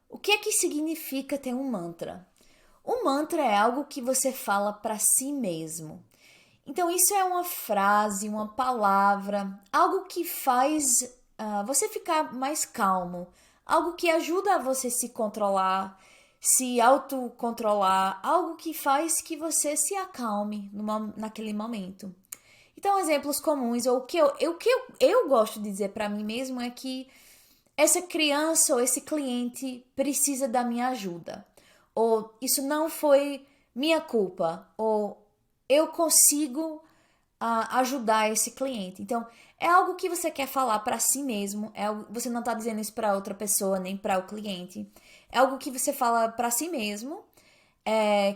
O que é que significa ter um mantra? Um mantra é algo que você fala para si mesmo. Então, isso é uma frase, uma palavra, algo que faz você ficar mais calmo, algo que ajuda a você se controlar, se autocontrolar, algo que faz que você se acalme naquele momento. Então, exemplos comuns, ou o que eu gosto de dizer para mim mesmo é que essa criança ou esse cliente precisa da minha ajuda. Ou isso não foi minha culpa. Ou eu consigo ajudar esse cliente. Então, é algo que você quer falar para si mesmo. Você não está dizendo isso para outra pessoa, nem para o cliente. É algo que você fala para si mesmo,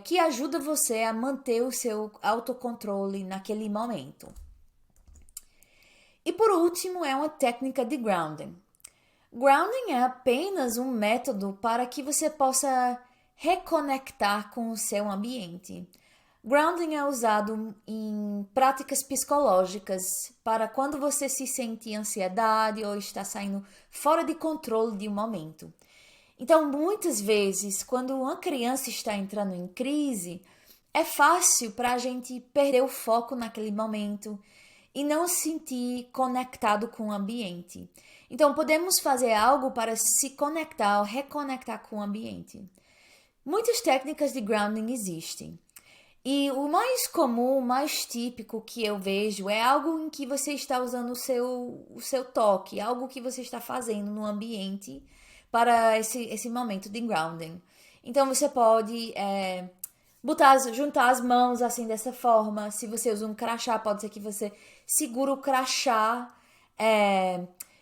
que ajuda você a manter o seu autocontrole naquele momento. E por último, é uma técnica de grounding. Grounding é apenas um método para que você possa reconectar com o seu ambiente. Grounding é usado em práticas psicológicas para quando você se sente ansiedade ou está saindo fora de controle de um momento. Então, muitas vezes, quando uma criança está entrando em crise, é fácil para a gente perder o foco naquele momento e não se sentir conectado com o ambiente. Então, podemos fazer algo para se conectar ou reconectar com o ambiente. Muitas técnicas de grounding existem. E o mais comum, o mais típico que eu vejo é algo em que você está usando o seu toque, algo que você está fazendo no ambiente para esse momento de grounding. Então, você pode juntar as mãos assim dessa forma. Se você usa um crachá, pode ser que você segura o crachá.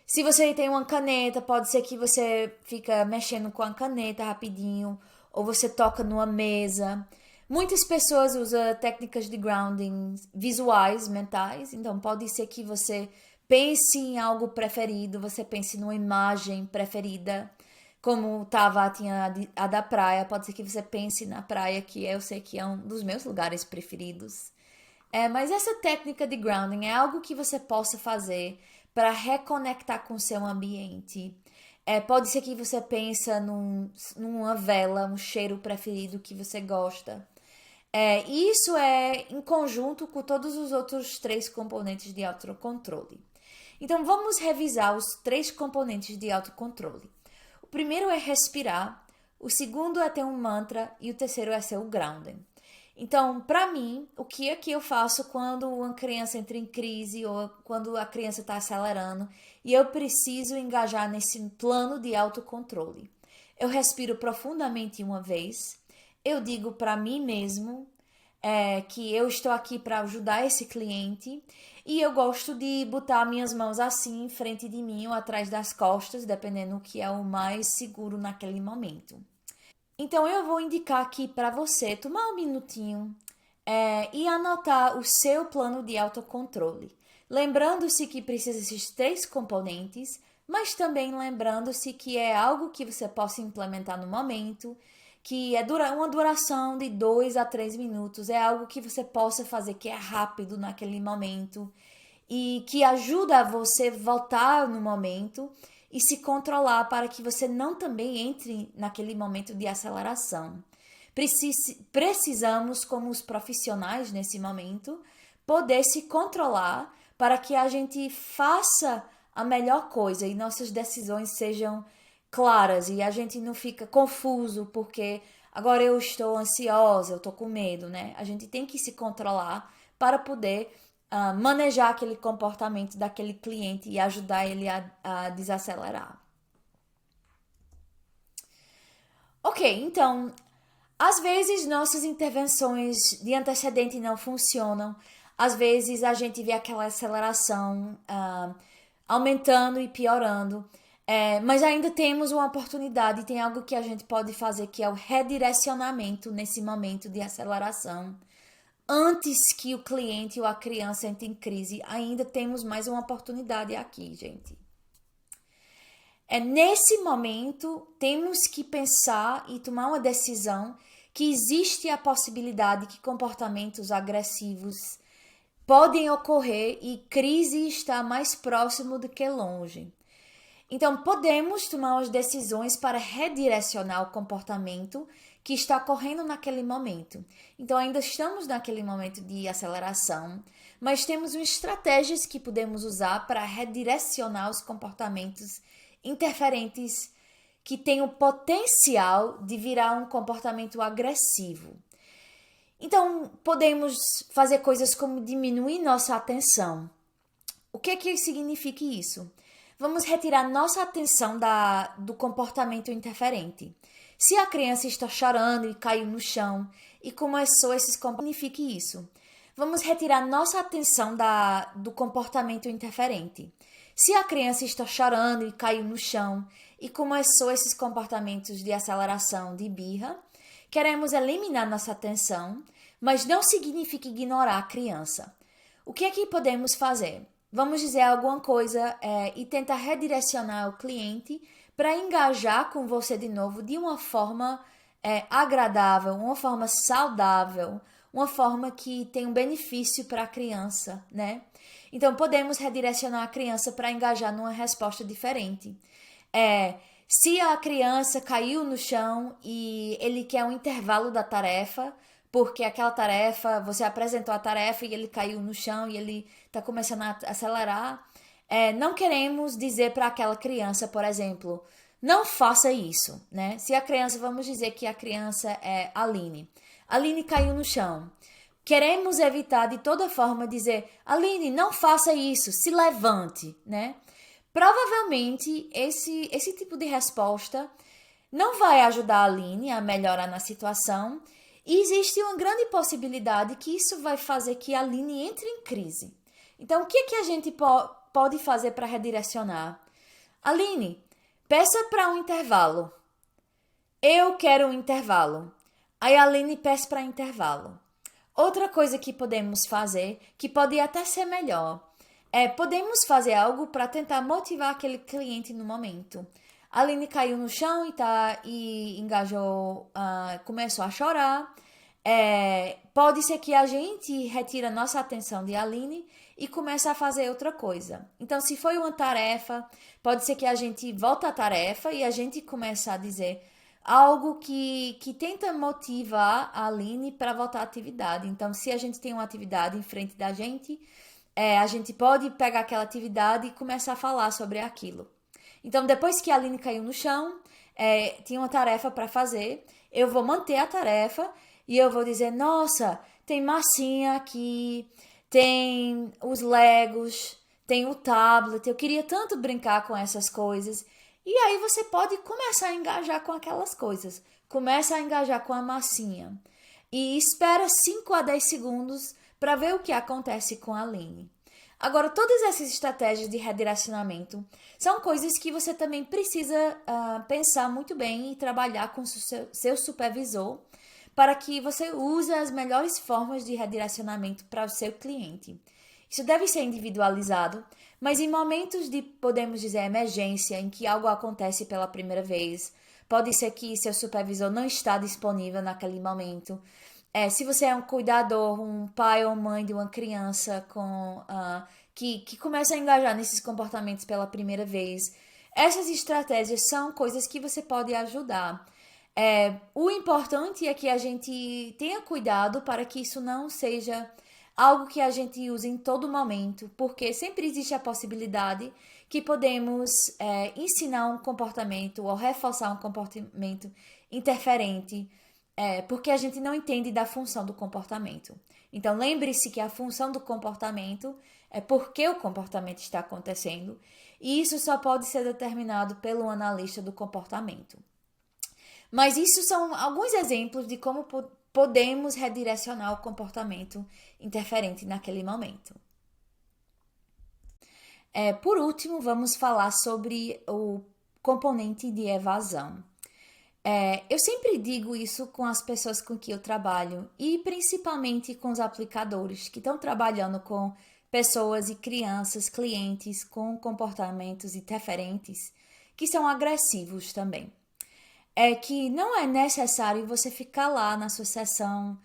Se você tem uma caneta, pode ser que você fica mexendo com a caneta rapidinho, ou você toca numa mesa. Muitas pessoas usam técnicas de grounding visuais, mentais, então pode ser que você pense em algo preferido, você pense numa imagem preferida, como tinha a da praia, pode ser que você pense na praia, que eu sei que é um dos meus lugares preferidos. Mas essa técnica de grounding é algo que você possa fazer para reconectar com o seu ambiente. Pode ser que você pensa numa vela, um cheiro preferido que você gosta. E isso é em conjunto com todos os outros 3 componentes de autocontrole. Então vamos revisar os 3 componentes de autocontrole. O primeiro é respirar, o segundo é ter um mantra e o terceiro é ser o grounding. Então, para mim, o que é que eu faço quando uma criança entra em crise ou quando a criança está acelerando e eu preciso engajar nesse plano de autocontrole? Eu respiro profundamente uma vez, eu digo para mim mesmo que eu estou aqui para ajudar esse cliente e eu gosto de botar minhas mãos assim em frente de mim ou atrás das costas, dependendo do que é o mais seguro naquele momento. Então eu vou indicar aqui para você tomar um minutinho e anotar o seu plano de autocontrole. Lembrando-se que precisa desses 3 componentes, mas também lembrando-se que é algo que você possa implementar no momento, que é uma duração de 2 a 3 minutos, é algo que você possa fazer que é rápido naquele momento e que ajuda você voltar no momento e se controlar para que você não também entre naquele momento de aceleração. Precisamos, como os profissionais nesse momento, poder se controlar para que a gente faça a melhor coisa e nossas decisões sejam claras e a gente não fica confuso porque agora eu estou ansiosa, eu estou com medo, né? A gente tem que se controlar para poder manejar aquele comportamento daquele cliente e ajudar ele a desacelerar. Ok, então, às vezes nossas intervenções de antecedente não funcionam, às vezes a gente vê aquela aceleração aumentando e piorando, mas ainda temos uma oportunidade, tem algo que a gente pode fazer que é o redirecionamento nesse momento de aceleração. Antes que o cliente ou a criança entre em crise, ainda temos mais uma oportunidade aqui, gente. Nesse momento, temos que pensar e tomar uma decisão que existe a possibilidade que comportamentos agressivos podem ocorrer e crise está mais próximo do que longe. Então, podemos tomar as decisões para redirecionar o comportamento que está ocorrendo naquele momento. Então, ainda estamos naquele momento de aceleração, mas temos estratégias que podemos usar para redirecionar os comportamentos interferentes que têm o potencial de virar um comportamento agressivo. Então, podemos fazer coisas como diminuir nossa atenção. O que significa isso? Vamos retirar nossa atenção do comportamento interferente. Se a criança está chorando e caiu no chão e começou esses comportamentos, significa isso? Vamos retirar nossa atenção do comportamento interferente. Se a criança está chorando e caiu no chão e começou esses comportamentos de aceleração, de birra, queremos eliminar nossa atenção, mas não significa ignorar a criança. O que é que podemos fazer? Vamos dizer alguma coisa e tentar redirecionar o cliente para engajar com você de novo de uma forma agradável, uma forma saudável, uma forma que tem um benefício para a criança, né? Então, podemos redirecionar a criança para engajar numa resposta diferente. Se a criança caiu no chão e ele quer um intervalo da tarefa, porque aquela tarefa, você apresentou a tarefa e ele caiu no chão e ele está começando a acelerar, não queremos dizer para aquela criança, por exemplo, não faça isso, né? Se a criança, vamos dizer que a criança é Aline. Aline caiu no chão. Queremos evitar de toda forma dizer, Aline, não faça isso, se levante, né? Provavelmente esse tipo de resposta não vai ajudar a Aline a melhorar na situação e existe uma grande possibilidade que isso vai fazer que a Aline entre em crise. Então, o que é que a gente pode fazer para redirecionar? Aline, peça para um intervalo. Eu quero um intervalo. Aí a Aline peça para intervalo. Outra coisa que podemos fazer, que pode até ser melhor, podemos fazer algo para tentar motivar aquele cliente no momento. A Aline caiu no chão e engajou, começou a chorar. pode ser que a gente retira nossa atenção de Aline e começa a fazer outra coisa. Então, se foi uma tarefa, pode ser que a gente volta à tarefa e a gente começa a dizer algo que tenta motivar a Aline para voltar à atividade. Então, se a gente tem uma atividade em frente da gente, a gente pode pegar aquela atividade e começar a falar sobre aquilo. Então, depois que a Aline caiu no chão, tinha uma tarefa para fazer, eu vou manter a tarefa e eu vou dizer, nossa, tem massinha aqui, tem os Legos, tem o tablet, eu queria tanto brincar com essas coisas. E aí você pode começar a engajar com aquelas coisas. Começa a engajar com a massinha. E espera 5 a 10 segundos para ver o que acontece com a Aline. Agora, todas essas estratégias de redirecionamento são coisas que você também precisa pensar muito bem e trabalhar com seu supervisor para que você use as melhores formas de redirecionamento para o seu cliente. Isso deve ser individualizado, mas em momentos de, podemos dizer, emergência, em que algo acontece pela primeira vez, pode ser que seu supervisor não está disponível naquele momento. Se você é um cuidador, um pai ou mãe de uma criança que começa a engajar nesses comportamentos pela primeira vez, essas estratégias são coisas que você pode ajudar. O importante é que a gente tenha cuidado para que isso não seja algo que a gente use em todo momento, porque sempre existe a possibilidade que podemos ensinar um comportamento ou reforçar um comportamento interferente, porque a gente não entende da função do comportamento. Então, lembre-se que a função do comportamento é por que o comportamento está acontecendo, e isso só pode ser determinado pelo analista do comportamento. Mas isso são alguns exemplos de como podemos redirecionar o comportamento interferente naquele momento. Por último, vamos falar sobre o componente de evasão. Eu sempre digo isso com as pessoas com que eu trabalho e principalmente com os aplicadores que estão trabalhando com pessoas e crianças, clientes com comportamentos interferentes que são agressivos também. É que não é necessário você ficar lá na sua sessão,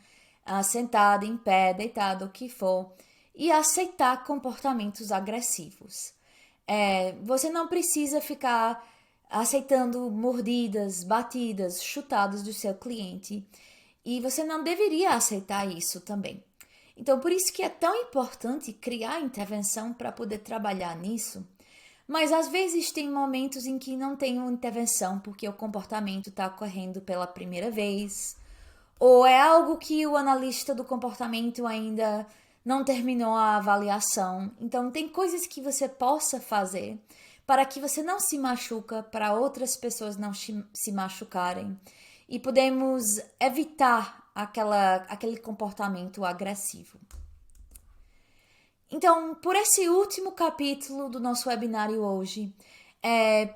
sentado, em pé, deitado, o que for, e aceitar comportamentos agressivos. Você não precisa ficar aceitando mordidas, batidas, chutadas do seu cliente, e você não deveria aceitar isso também. Então, por isso que é tão importante criar intervenção para poder trabalhar nisso. Mas às vezes tem momentos em que não tem uma intervenção porque o comportamento está ocorrendo pela primeira vez, ou é algo que o analista do comportamento ainda não terminou a avaliação. Então tem coisas que você possa fazer para que você não se machuca, para outras pessoas não se machucarem e podemos evitar aquele comportamento agressivo. Então, por esse último capítulo do nosso webinário hoje,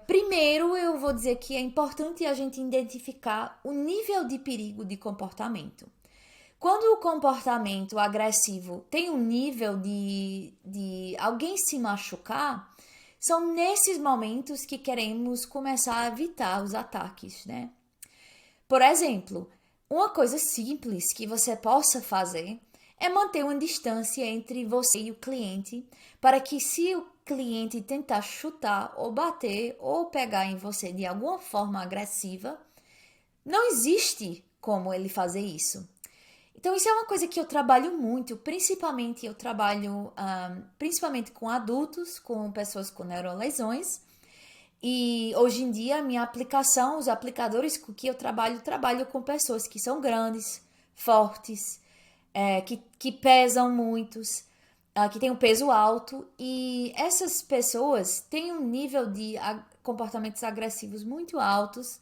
primeiro eu vou dizer que é importante a gente identificar o nível de perigo de comportamento. Quando o comportamento agressivo tem um nível de alguém se machucar, são nesses momentos que queremos começar a evitar os ataques, né? Por exemplo, uma coisa simples que você possa fazer é manter uma distância entre você e o cliente, para que se o cliente tentar chutar ou bater ou pegar em você de alguma forma agressiva, não existe como ele fazer isso. Então isso é uma coisa que eu trabalho muito, principalmente eu trabalho principalmente com adultos, com pessoas com neurolesões, e hoje em dia a minha aplicação, os aplicadores com que eu trabalho com pessoas que são grandes, fortes, que pesam muitos, que têm um peso alto, e essas pessoas têm um nível de comportamentos agressivos muito altos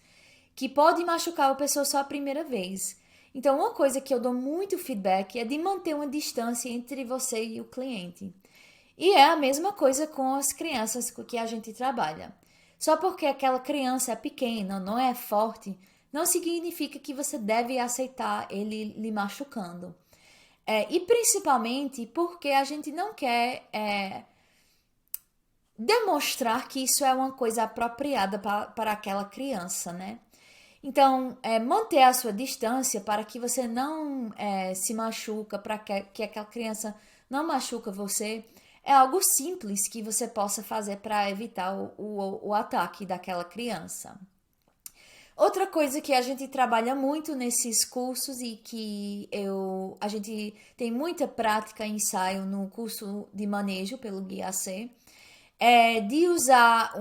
que pode machucar a pessoa só a primeira vez. Então, uma coisa que eu dou muito feedback é de manter uma distância entre você e o cliente. E é a mesma coisa com as crianças com que a gente trabalha. Só porque aquela criança é pequena, não é forte, não significa que você deve aceitar ele lhe machucando. E principalmente porque a gente não quer demonstrar que isso é uma coisa apropriada para aquela criança, né? Então, manter a sua distância para que você não se machuca, para que aquela criança não machuca você, é algo simples que você possa fazer para evitar o ataque daquela criança. Outra coisa que a gente trabalha muito nesses cursos e que a gente tem muita prática e ensaio no curso de manejo pelo Guia C, é de usar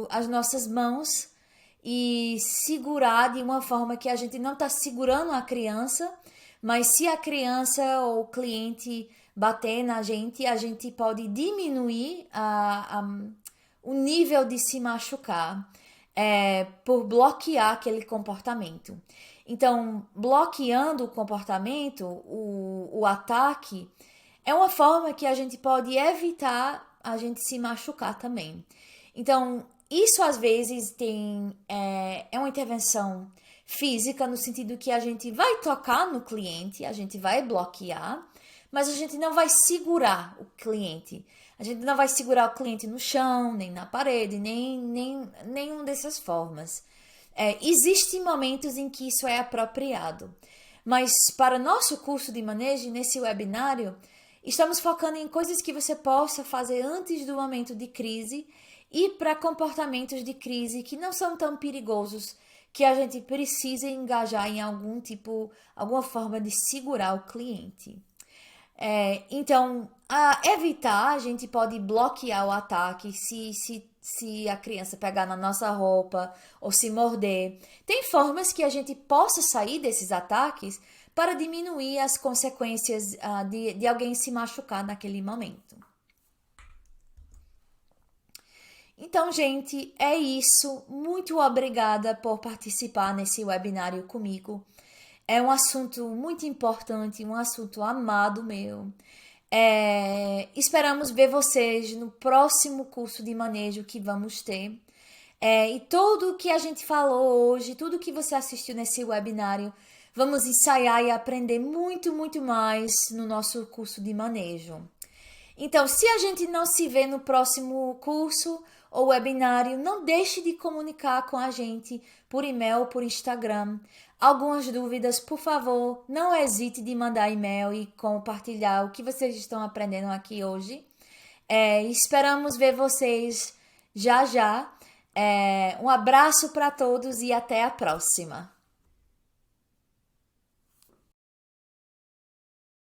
as nossas mãos e segurar de uma forma que a gente não está segurando a criança, mas se a criança ou o cliente bater na gente, a gente pode diminuir o nível de se machucar por bloquear aquele comportamento. Então, bloqueando o comportamento, o ataque, é uma forma que a gente pode evitar a gente se machucar também. Então, isso às vezes é uma intervenção física, no sentido que a gente vai tocar no cliente, a gente vai bloquear, mas a gente não vai segurar o cliente. A gente não vai segurar o cliente no chão, nem na parede, nenhuma dessas formas. Existem momentos em que isso é apropriado, mas para nosso curso de manejo, nesse webinário, estamos focando em coisas que você possa fazer antes do momento de crise e para comportamentos de crise que não são tão perigosos, que a gente precisa engajar em alguma forma de segurar o cliente. Então, a evitar, a gente pode bloquear o ataque se a criança pegar na nossa roupa ou se morder. Tem formas que a gente possa sair desses ataques para diminuir as consequências de alguém se machucar naquele momento. Então, gente, é isso. Muito obrigada por participar nesse webinário comigo. É um assunto muito importante, um assunto amado meu. Esperamos ver vocês no próximo curso de manejo que vamos ter. E tudo que a gente falou hoje, tudo que você assistiu nesse webinário, vamos ensaiar e aprender muito, muito mais no nosso curso de manejo. Então, se a gente não se vê no próximo curso ou webinário, não deixe de comunicar com a gente por e-mail, por Instagram. Algumas dúvidas, por favor, não hesite de mandar e-mail e compartilhar o que vocês estão aprendendo aqui hoje. Esperamos ver vocês já já. Um abraço para todos e até a próxima.